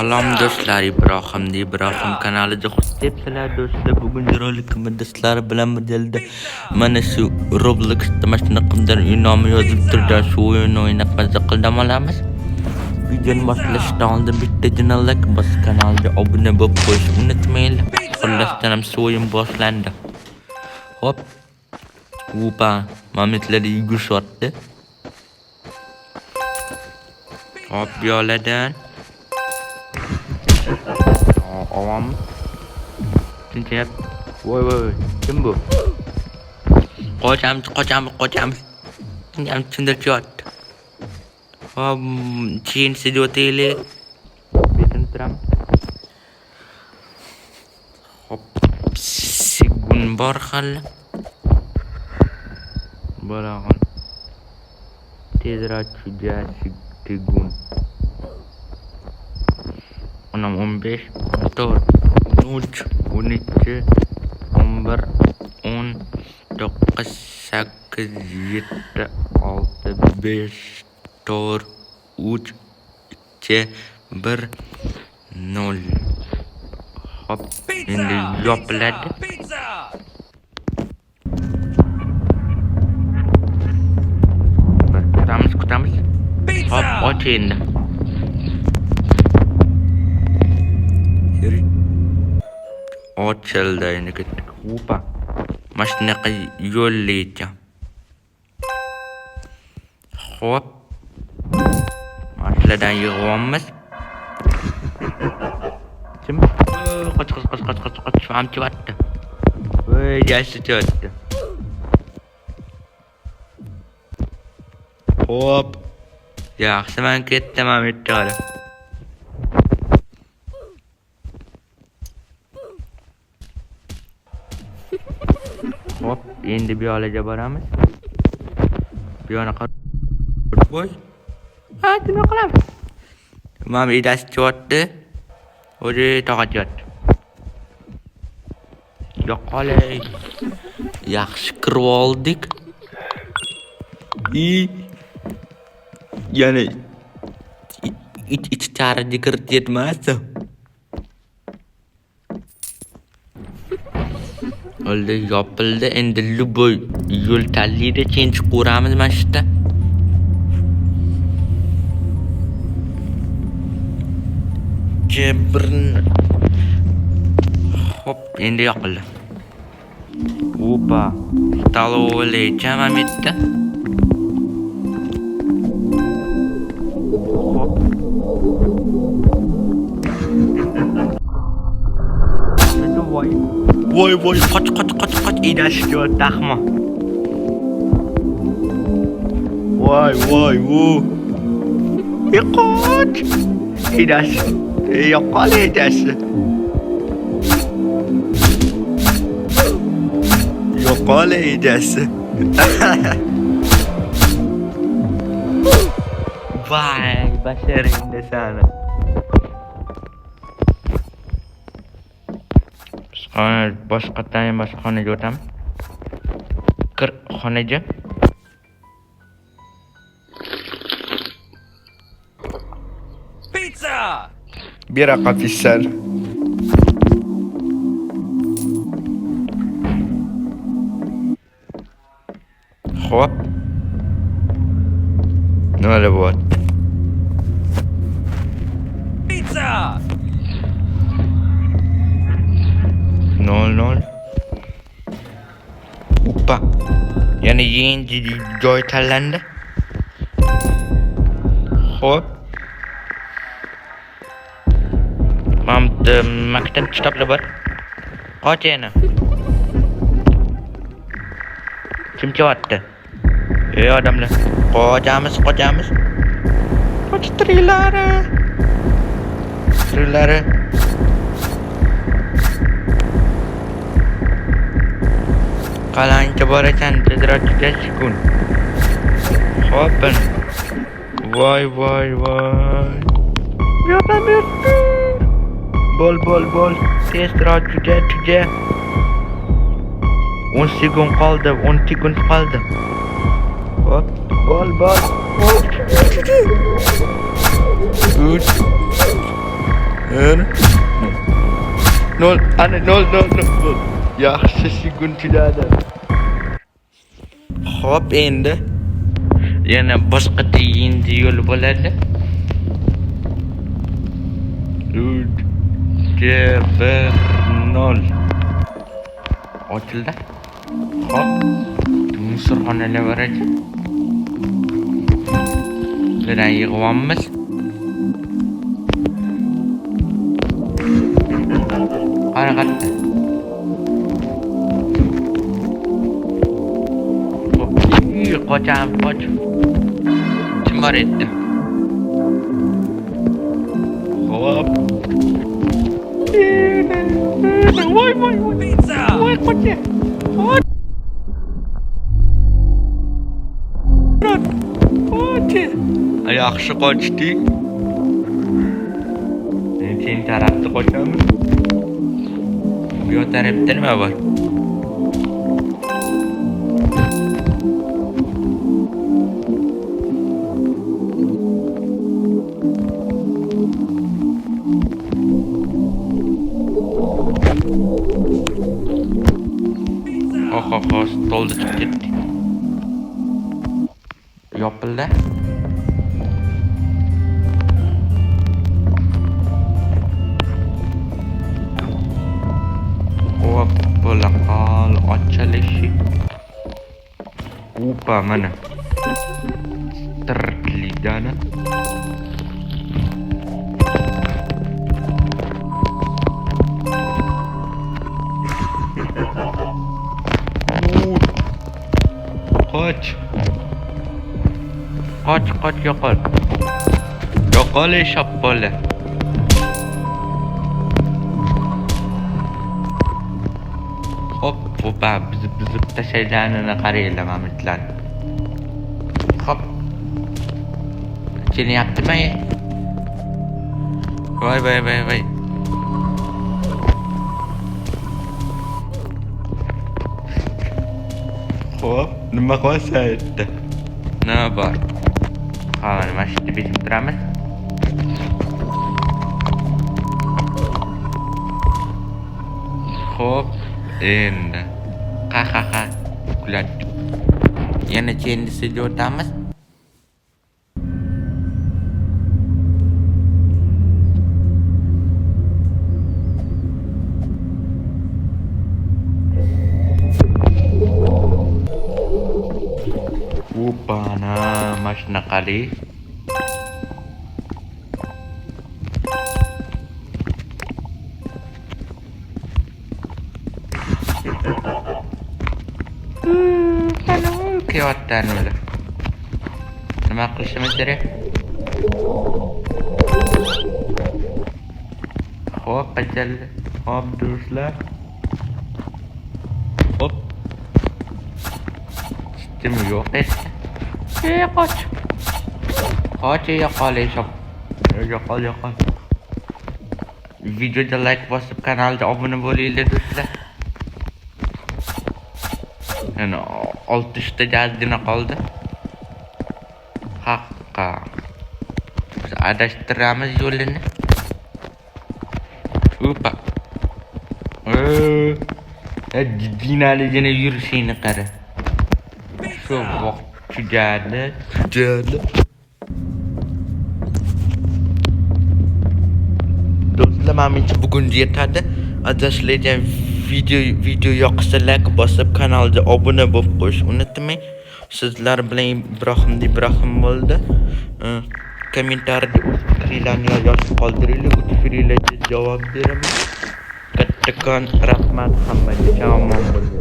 Salom do'stlar, Ibrohim kanalida xush kelibsizlar do'stlar. Bugungi rolikimda do'stlar bilan birga mana shu Robloxda mana shunaqadir nomi yozib turgan shu o'yinni o'ynab maza qilib olamiz. Videoni boshlashdan oldin bittagina like bosib kanalga obuna bo'lib qo'yishni unutmanglar. Xullasdan ham shu o'yin boshlandi. Hop. Upa, Mametlar yugurishdi. Hop yoladan. Ovam. Tinchayap. Voy. Kim bu? Qo'chamiz. Ham tindirchyot. Hop, chin sidoteli. Bitin tram. Hop. Sigun bor xal. Baragan. Tezroq juda sigun. 15, 14, 13, 12, 11, 10, 9, 8, 7, 6, 5, 4, 3, 2, 1, 0. Hop, endi yopiladi. Kutamiz. Hop, och endi. Ochildi endi ketdik. Upa. Mashinaqa yo'llaycha. Hop. Mashinadan yig'amiz. Kim? Qoch. Hamchi vatdi. Voy, yaxshi chotdi. Hop. Yaxshi, men ketdim, Amitjo'la. Hop, endi bu yo'lga boramiz. Bu yo'qqa voy. Ha, nima qilamiz? Mana idasi chotdi. O'zi tog'at. Yo'qolay. Yaxshi kirib oldik. Yani ichkariga kirib ketmasdi. Oldi yopildi. Endi luboy yo'l tanlaydi. Keyin chiqaveramiz mana shu yerda. Hop, endi yoqildi. Upa, stalovolecha Mametda. Hop. Voy, qoch, idasi jo'l taxma. Voy, qoch. Idasi. Yo'qolay idasi. Yo'qolay idasi. Vay, basharingda sana. Boshqadan boshqa xonaga o'tamiz. Kir xonaga. Pizza! Bira qafisar. Hop. Nima bo'lyapti? Pizza! 0. Upa. Yani yangi joy tanlandi. Hop. Maktab kitoblar bor. Qoch yana. Kim kelayapti? Ey odamlar, qochamiz. Qoch trilari. Qalancha bor ekan, tezroq chiqun. Hopin. Voy. Yordam ber. Bol. Tezroq juda. 10 sekund qoldi. Hop, bol. Nol, ana nol. Yaxshi sekuntiladi. Xo'p, endi yana boshqa tiyinli yo'l bo'ladi. 3, 2, 1, 0. Ochildi. Hop. Musorxonalar bor ekan. Bilan yig'yapmiz. Qaraqatda. Qoch. Kim bor edi? Hop. Voy. Pizza. Voy qocha. Qocha. Yaxshi qochding. Sen tarafda qochamiz. Bu yoq tarafda nima bor? Stolda chiqib ketdi. Yopildi. Hop, bo'la qol ochilishi. Upa mana. Tirklidana. Qoch yo'qol. Yo'qol shopbola. Hop, opa bizib tashaylanini qaraylar mamitlar. Hop. Chinyaptimi? Voy. Hop, nima qilyapsan? Nima bor? Mana mashina bitib turamiz. Xo'p, endi ha kuladi. Yana chendisiga o'tamiz. Upana mashina qali. Kıyafetlerini öyle. Nima qilishimiz kerak? Hop, bajardi. Hop, do'stlar. Hop. Sistem yo'q edi. Qoch. Qoch yo'qol. Yo'qol. Videoga like bosib, kanalga obuna bo'linglar do'stlar. Yani 6 jazdina qoldi. Haqqa. Biz adashtiramiz yo'lini. Upa. Dinaligini yurishini qara. Shu vaqt tugadi. Do'stlar, menimcha bugun yetadi. Adashlaydigan video yoqsa like bosib, kanalga obuna bo'lib qo'yishni unutmang. Sizlar bilan Ibrohim bo'ldi. Kommentariyada o'z fikrlaringizni yozib qoldiringlar. O'z fikrlaringizga javob beraman. Kattakon rahmat hammaga. Omon bo'ling.